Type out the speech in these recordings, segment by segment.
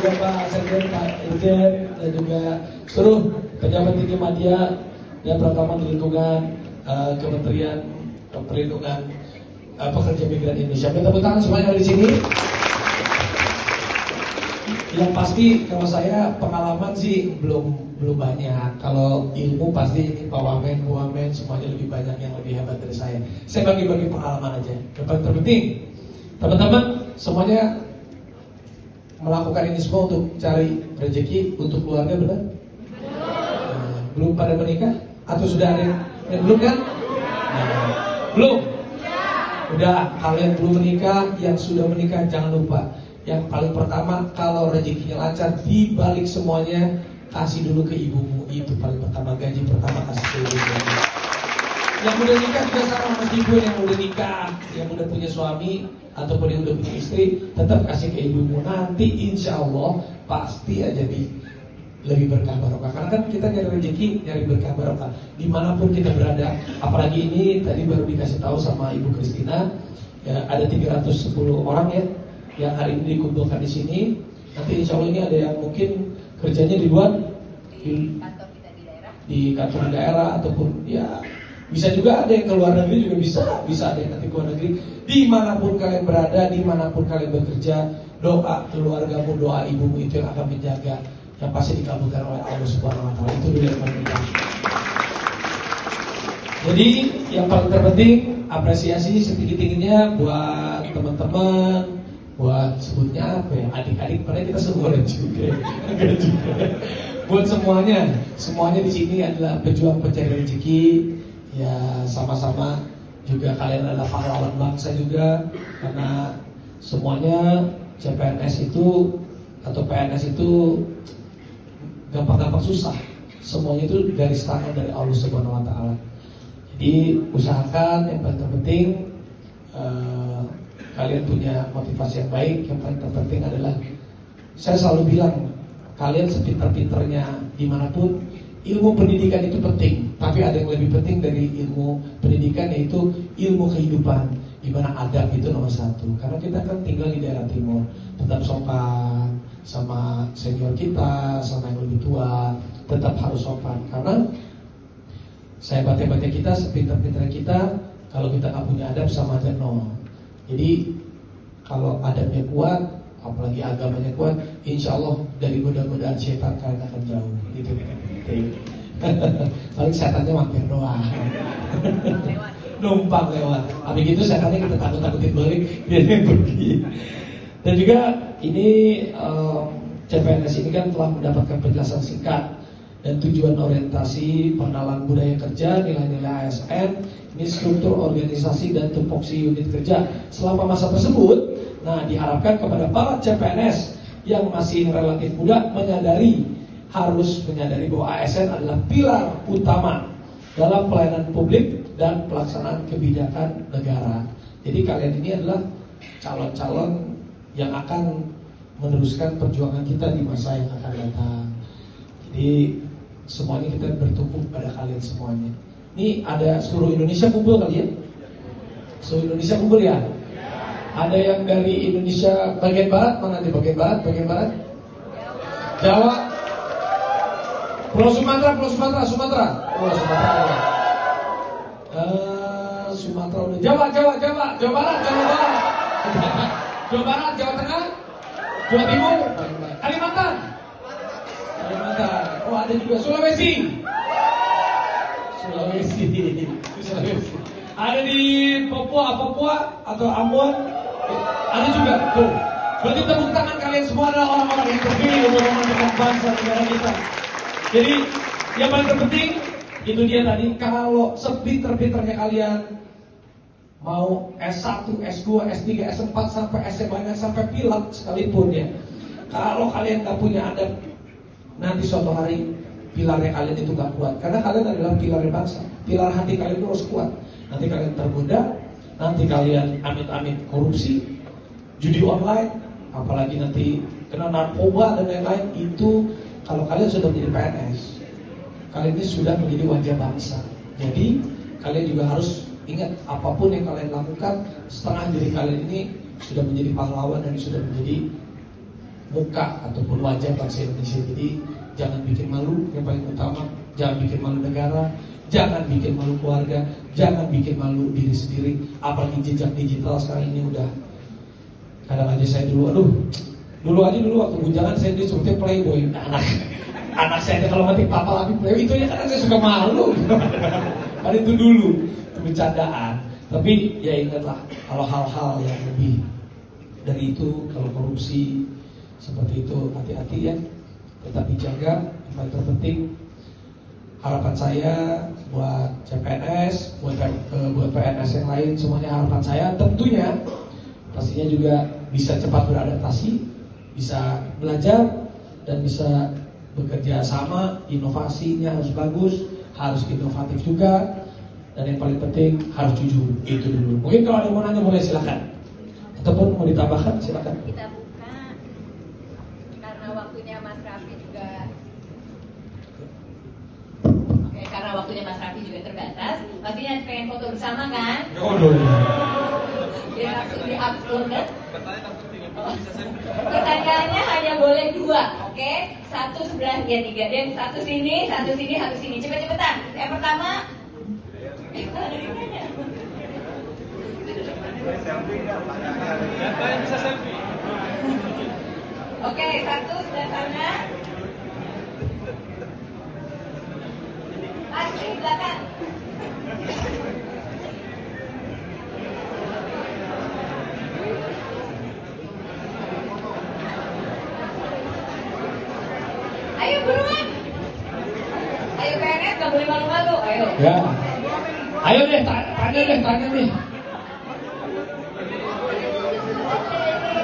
juga Pak Sekjen, Pak Irjen, dan juga seluruh pejabat tinggi media dan pertama di lingkungan Kementerian Perlindungan Pekerja Migran Indonesia. Kita tepuk tangan semuanya di sini. Yang pasti kalau saya pengalaman sih belum banyak. Kalau ilmu pasti Pak Wamen, Bu Wamen semuanya lebih banyak, yang lebih hebat dari saya. Saya bagi-bagi pengalaman aja. Yang paling terpenting, teman-teman semuanya melakukan ini semua untuk cari rezeki untuk keluarga, benar? Belum pada menikah? Atau sudah ada yang belum kan? Belum? Udah, kalian belum menikah, yang sudah menikah jangan lupa. Yang paling pertama, kalau rezekinya lancar, di balik semuanya kasih dulu ke ibumu. Itu paling pertama, gaji pertama kasih ke ibumu. Yang udah nikah juga sama, meskipun yang udah nikah, yang udah punya suami ataupun yang udah punya istri, tetap kasih ke ibumu. Nanti insya Allah pasti aja lebih berkah barokah. Karena kan kita nyari rezeki, nyari berkah barokah dimanapun kita berada. Apalagi ini tadi baru dikasih tahu sama Ibu Kristina, ya, ada 310 orang ya yang hari ini dikumpulkan di sini. Nanti insya Allah ini ada yang mungkin kerjanya di luar, di kantor kita di daerah, di kantor di daerah, ataupun ya bisa juga ada yang ke luar negeri juga bisa ada yang nanti ke luar negeri. Dimanapun kalian berada, dimanapun kalian bekerja, doa keluargamu, doa ibumu itu yang akan menjaga, yang pasti dikabulkan oleh Allah Subhanahu Wa Taala. Itu dulu yang paling penting. Jadi yang paling terpenting apresiasi setinggi-tingginya buat teman-teman, buat sebutnya apa ya, adik-adik, padahal kita semua juga, enggak juga. Buat semuanya di sini adalah pejuang pencari rezeki. Ya sama-sama juga kalian adalah pahlawan bangsa juga, karena semuanya CPNS itu atau PNS itu gampang-gampang susah. Semuanya itu garis tangan dari Allah Subhanahu Wa Taala. Jadi usahakan, yang paling terpenting kalian punya motivasi yang baik. Yang paling terpenting adalah, saya selalu bilang, kalian sepintar-pintarnya dimanapun, ilmu pendidikan itu penting, tapi ada yang lebih penting dari ilmu pendidikan, yaitu ilmu kehidupan, di mana adab itu nomor satu. Karena kita kan tinggal di daerah timur, tetap sopan sama senior kita, sama yang lebih tua, tetap harus sopan. Karena saya baca-baca kita, sepintar-pintar kita, kalau kita nggak punya adab sama aja nol. Jadi kalau adabnya kuat, apalagi agamanya kuat, insya Allah dari godaan-godaan setan kalian akan jauh. Gitu. Paling setannya mampir doang, numpang lewat. Habis itu setannya kita takut-takutin balik, biar dia pergi. Dan juga ini CPNS ini kan telah mendapatkan penjelasan singkat dan tujuan orientasi, pengenalan budaya kerja, nilai-nilai ASN, ini struktur organisasi dan tupoksi unit kerja selama masa tersebut. Nah, diharapkan kepada para CPNS yang masih relatif muda harus menyadari bahwa ASN adalah pilar utama dalam pelayanan publik dan pelaksanaan kebijakan negara. Jadi kalian ini adalah calon-calon yang akan meneruskan perjuangan kita di masa yang akan datang. Jadi semuanya kita bertumpu pada kalian semuanya. Ini ada seluruh Indonesia kumpul kali ya? Seluruh Indonesia kumpul ya? Ada yang dari Indonesia bagian barat, mana di bagian barat? Bagian barat? Jawa. Pulau Sumatera. Oh, Sumatera ada. Sumatera udah. Jawa Barat. Jawa Barat, Jawa Tengah, Jawa Timur, Kalimantan. Oh, ada juga Sulawesi. Ada di Papua atau Ambon. Ada juga. Tuh. Berarti tepuk tangan kalian semua adalah orang-orang yang terpilih untuk memenangkan bangsa negara kita. Jadi yang paling terpenting itu dia tadi, kalau sepinter-pinternya kalian mau S1, S2, S3, S4 sampai S banyak sampai pilot sekalipun ya, kalau kalian nggak punya adab, nanti suatu hari pilarnya kalian itu nggak kuat. Karena kalian adalah pilar bangsa, pilar hati kalian itu harus kuat. Nanti kalian tergoda, nanti kalian amit-amit korupsi, judi online, apalagi nanti kena narkoba dan lain-lain. Itu kalau kalian sudah menjadi PNS, kalian ini sudah menjadi wajah bangsa. Jadi kalian juga harus ingat, apapun yang kalian lakukan, setengah diri kalian ini sudah menjadi pahlawan dan sudah menjadi muka ataupun wajah bangsa Indonesia. Jadi jangan bikin malu, yang paling utama jangan bikin malu negara, jangan bikin malu keluarga, jangan bikin malu diri sendiri. Apalagi jejak digital sekarang ini udah, kadang aja saya dulu waktu bujangan saya disebutnya playboy. Anak saya kalau ngetik papa lagi playboy, itu ya karena saya suka malu. Kan itu dulu, itu bercandaan. Tapi ya ingatlah, kalau hal-hal yang lebih dari itu, kalau korupsi seperti itu, hati-hati ya, tetap dijaga. Yang paling terpenting, harapan saya buat CPNS, buat PNS yang lain, semuanya harapan saya tentunya pastinya juga bisa cepat beradaptasi, bisa belajar dan bisa bekerja sama. Inovasinya harus bagus, harus inovatif juga, dan yang paling penting harus jujur. Itu dulu. Mungkin kalau ada yang mau nanya boleh silakan, ataupun mau ditambahkan silakan. Kita buka karena waktunya Mas Raffi juga. Oke, karena waktunya Mas Raffi juga terbatas, pastinya pengen foto bersama kan? Oh, boleh. Dia langsung di-upload kan? Pertanyaannya hanya boleh 2, oke? Satu sebelah dia 3, dan satu sini, satu sini. Cepet-cepetan. Yang pertama. Oke, satu sebelah sana. Pasti belakang. Ayo buruan. Ayo PNS, gak boleh malu-malu. Ayo. Ya. Ayo deh, tanya nih.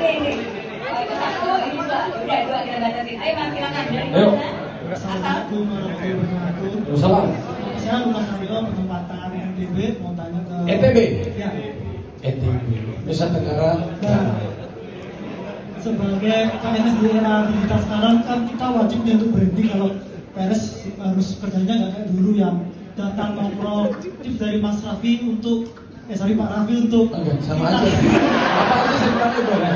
Ini. Oh, itu 1, ini 2. Udah 2 kita batasin. Ayo Mas, silakan. Dari Ayo. mana? Assalamualaikum warahmatullahi wabarakatuh. Salam. Saya Lukas Aryo, penempatan NTB, mau tanya ke NTB. Ya. NTB. Nusa Tenggara. Nah, sebagai PNS di era digital sekarang kan kita wajib nih untuk branding. Kalau PNS harus kerjanya nggak kayak dulu yang datang nongkrong. Tips dari Mas Raffi untuk Pak Raffi untuk Oke, sama aja. Apa aja sebenarnya boleh.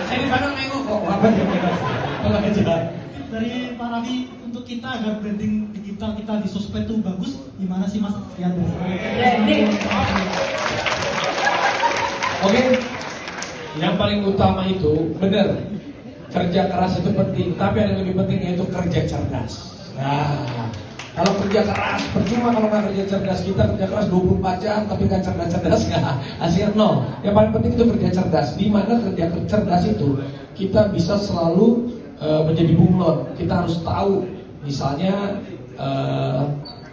Saya di Bandung nengok kok. Apa aja. Tolong aja. Tips dari Pak Raffi untuk kita agar branding digital kita di sosmed itu bagus, gimana sih Mas? Ya, Branding. Oke. Yang paling utama itu benar, kerja keras itu penting, tapi ada yang lebih penting yaitu kerja cerdas. Nah, kalau kerja keras percuma kalau nggak kerja cerdas. Kita kerja keras 24 jam tapi nggak cerdas nggak, hasilnya nol. Yang paling penting itu kerja cerdas. Di mana kerja cerdas itu kita bisa selalu menjadi bunglon. Kita harus tahu, misalnya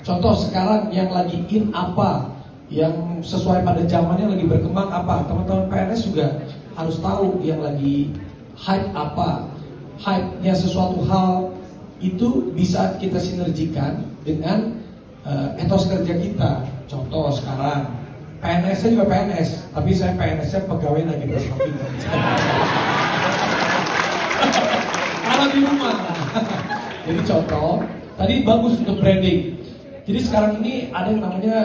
contoh sekarang yang lagi in apa, yang sesuai pada zamannya lagi berkembang apa. Teman-teman PNS juga harus tahu yang lagi hype apa. Hype-nya sesuatu hal itu bisa kita sinergikan dengan etos kerja kita. Contoh sekarang PNS, saya juga PNS, tapi saya PNS-nya pegawai negeri Rasapi. Kalau di rumah. Jadi contoh, tadi bagus untuk branding. Jadi sekarang ini ada yang namanya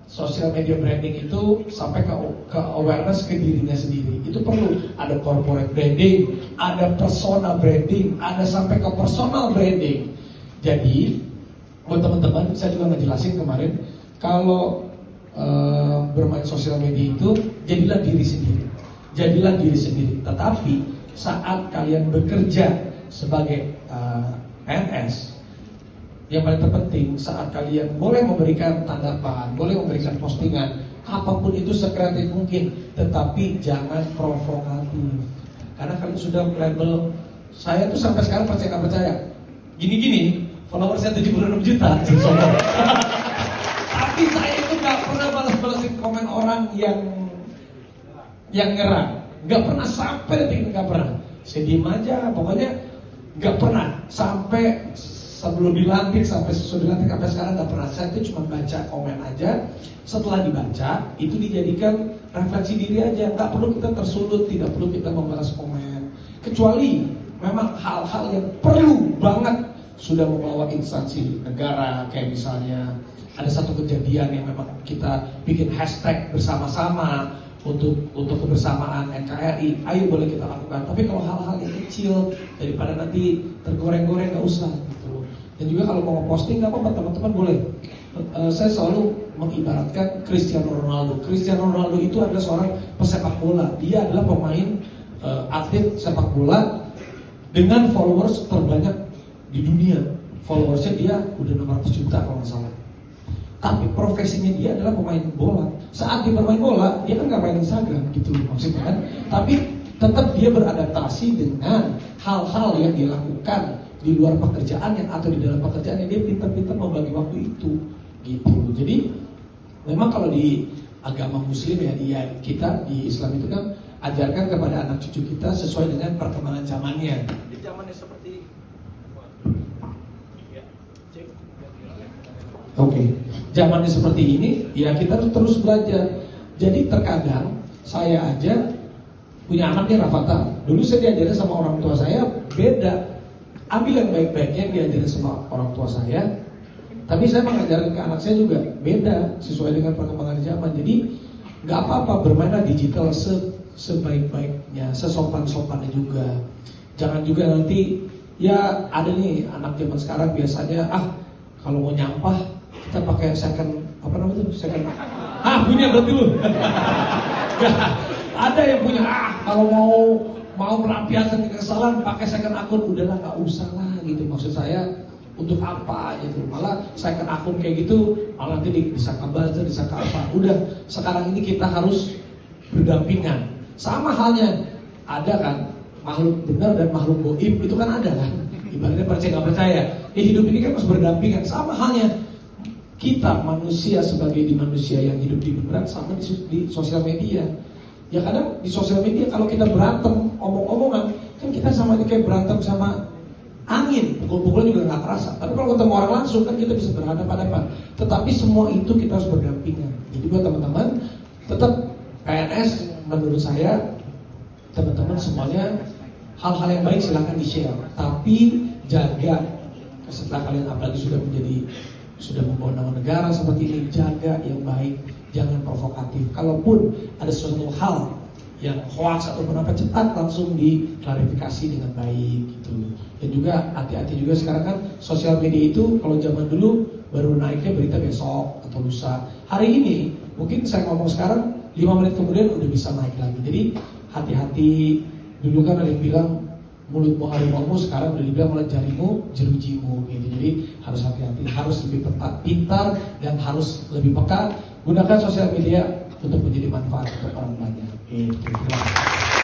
social media branding, itu sampai ke awareness ke dirinya sendiri. Itu perlu ada corporate branding, ada personal branding, ada sampai ke personal branding. Jadi buat teman-teman, saya juga ngejelasin kemarin, kalau bermain sosial media itu jadilah diri sendiri. Jadilah diri sendiri. Tetapi saat kalian bekerja sebagai PNS, yang paling terpenting saat kalian boleh memberikan tanggapan, boleh memberikan postingan, apapun itu sekreatif mungkin, tetapi jangan provokatif. Karena kalian sudah label, saya tuh sampai sekarang percaya nggak percaya, gini-gini, follower saya 76 juta. Tapi saya itu nggak pernah balas-balasin komen orang yang nyerang, nggak pernah, sampai detik ini nggak pernah. Saya diem aja, pokoknya nggak pernah sampai sebelum dilantik sampai sesudah dilantik sampai sekarang nggak pernah. Saya itu cuma baca komen aja. Setelah dibaca itu dijadikan refleksi diri aja. Nggak perlu kita tersulut, tidak perlu kita membalas komen. Kecuali memang hal-hal yang perlu banget sudah membawa instansi negara, kayak misalnya ada satu kejadian yang memang kita bikin hashtag bersama-sama untuk kebersamaan NKRI, ayo boleh kita lakukan. Tapi kalau hal-hal yang kecil daripada nanti tergoreng-goreng nggak usah gitu. Dan juga kalau mau posting nggak apa-apa, teman-teman boleh. Saya selalu mengibaratkan Cristiano Ronaldo. Cristiano Ronaldo itu adalah seorang pesepak bola. Dia adalah pemain atlet sepak bola dengan followers terbanyak di dunia. Followersnya dia udah 600 juta kalau nggak salah. Tapi profesinya dia adalah pemain bola. Saat dia bermain bola, dia kan nggak main Instagram gitu maksudnya kan. Tapi tetap dia beradaptasi dengan hal-hal yang dilakukan di luar pekerjaannya atau di dalam pekerjaannya. Dia pintar-pintar membagi waktu itu gitu. Jadi memang kalau di agama Muslim ya kita di Islam itu kan ajarkan kepada anak cucu kita sesuai dengan perkembangan zamannya. Di zamannya seperti zamannya seperti ini, ya kita harus terus belajar. Jadi terkadang saya aja punya anak yang Rafathar. Dulu saya diajarin sama orang tua saya beda. Ambil yang baik-baiknya diajarin sama orang tua saya. Tapi saya mengajarkan ke anak saya juga beda sesuai dengan perkembangan zaman. Jadi nggak apa-apa bermainlah digital sebaik-baiknya, sesopan-sopannya juga. Jangan juga nanti ya ada nih anak zaman sekarang biasanya kalau mau nyampah kita pakai second punya berarti lu. Ada yang punya kalau mau melampiaskan kesalahan pakai second akun, udahlah nggak usah lah gitu. Maksud saya untuk apa gitu, malah second akun kayak gitu malah nanti disangka buzzer, disangka apa. Udah sekarang ini kita harus berdampingan. Sama halnya ada kan makhluk benar dan makhluk goib itu kan ada kan. Ibaratnya percaya nggak percaya, hidup ini kan harus berdampingan. Sama halnya kita manusia sebagai manusia yang hidup di beneran sama di sosial media. Ya kadang di sosial media kalau kita berantem omong-omongan kan kita sama aja kayak berantem sama angin, pukul-pukulan juga nggak terasa. Tapi kalau ketemu orang langsung kan kita bisa berhadapan-hadapan. Tetapi semua itu kita harus berdampingan. Jadi buat teman-teman tetap PNS menurut saya teman-teman semuanya hal-hal yang baik silahkan di-share. Tapi jaga setelah kalian apalagi sudah membawa nama negara seperti ini, jaga yang baik, jangan provokatif. Kalaupun ada suatu hal yang hoax ataupun apa, cepat langsung diklarifikasi dengan baik gitu. Dan juga hati-hati juga sekarang kan sosial media itu kalau zaman dulu baru naiknya berita besok atau lusa. Hari ini mungkin saya ngomong sekarang 5 menit kemudian udah bisa naik lagi. Jadi hati-hati. Dulu kan ada yang bilang mulutmu harimaumu, sekarang udah dibilang malah jarimu jerujimu gitu. Jadi harus hati-hati, harus lebih pintar dan harus lebih peka. Gunakan sosial media untuk menjadi manfaat untuk orang banyak. Terima kasih.